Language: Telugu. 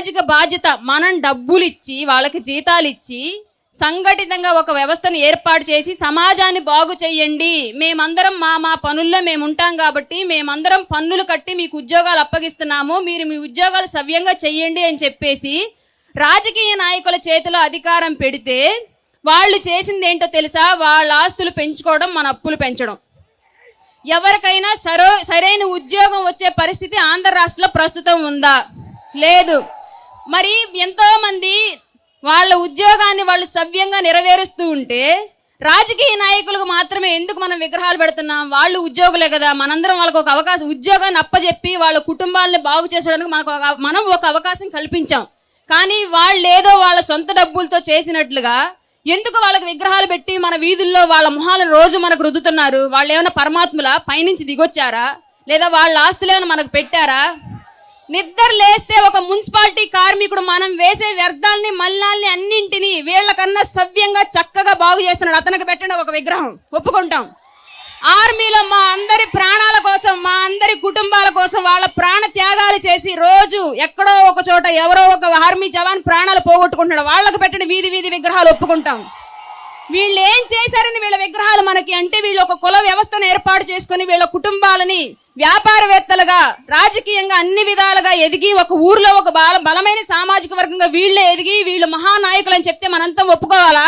సామాజిక బాధ్యత. మనం డబ్బులు ఇచ్చి వాళ్ళకి జీతాలు ఇచ్చి సంఘటితంగా ఒక వ్యవస్థను ఏర్పాటు చేసి సమాజాన్ని బాగు చేయండి, మేమందరం మా మా పనుల్లో మేము ఉంటాం కాబట్టి మేమందరం పన్నులు కట్టి మీకు ఉద్యోగాలు అప్పగిస్తున్నాము, మీరు మీ ఉద్యోగాలు సవ్యంగా చెయ్యండి అని చెప్పేసి రాజకీయ నాయకుల చేతిలో అధికారం పెడితే వాళ్ళు చేసింది ఏంటో తెలుసా? వాళ్ళ ఆస్తులు పెంచుకోవడం, మన అప్పులు పెంచడం. ఎవరికైనా సరైన ఉద్యోగం వచ్చే పరిస్థితి ఆంధ్ర రాష్ట్రంలో ప్రస్తుతం ఉందా? లేదు. మరి ఎంతో మంది వాళ్ళ ఉద్యోగాన్ని వాళ్ళు సవ్యంగా నెరవేరుస్తూ ఉంటే రాజకీయ నాయకులకు మాత్రమే ఎందుకు మనం విగ్రహాలు పెడుతున్నాం? వాళ్ళు ఉద్యోగులే కదా, మనందరం వాళ్ళకు ఒక అవకాశం, ఉద్యోగాన్ని అప్పచెప్పి వాళ్ళ కుటుంబాలని బాగు చేసడానికి మనం ఒక అవకాశం కల్పించాం. కానీ వాళ్ళు ఏదో వాళ్ళ సొంత డబ్బులతో చేసినట్లుగా ఎందుకు వాళ్ళకి విగ్రహాలు పెట్టి మన వీధుల్లో వాళ్ళ మొహాలను రోజు మనకు రుద్దుతున్నారు? వాళ్ళు ఏమైనా పరమాత్ముల పైనుంచి దిగొచ్చారా? లేదా వాళ్ళ ఆస్తులు ఏమైనా మనకు పెట్టారా? నిద్ర లేస్తే ఒక మున్సిపాలిటీ కార్మికుడు మనం వేసే వ్యర్థాలని మల్లాల్ని అన్నింటినీ వీళ్ళకన్నా సవ్యంగా చక్కగా బాగు చేస్తున్నాడు, అతనికి పెట్టండి ఒక విగ్రహం, ఒప్పుకుంటాం. ఆర్మీలో మా అందరి ప్రాణాల కోసం, మా అందరి కుటుంబాల కోసం వాళ్ళ ప్రాణ త్యాగాలు చేసి రోజు ఎక్కడో ఒక చోట ఎవరో ఒక ఆర్మీ జవాన్ ప్రాణాలు పోగొట్టుకుంటున్నాడు, వాళ్ళకు పెట్టండి వీధి వీధి విగ్రహాలు, ఒప్పుకుంటాం. వీళ్ళు ఏం చేశారని వీళ్ళ విగ్రహాలు మనకి అంటే, వీళ్ళు ఒక కుల వ్యవస్థను ఏర్పాటు చేసుకుని వీళ్ళ కుటుంబాలని వ్యాపారవేత్తలుగా రాజకీయంగా అన్ని విధాలుగా ఎదిగి ఒక ఊర్లో ఒక బలమైన సామాజిక వర్గంగా వీళ్ళే ఎదిగి వీళ్ళు మహానాయకులు అని చెప్తే మనంతా ఒప్పుకోవాలా?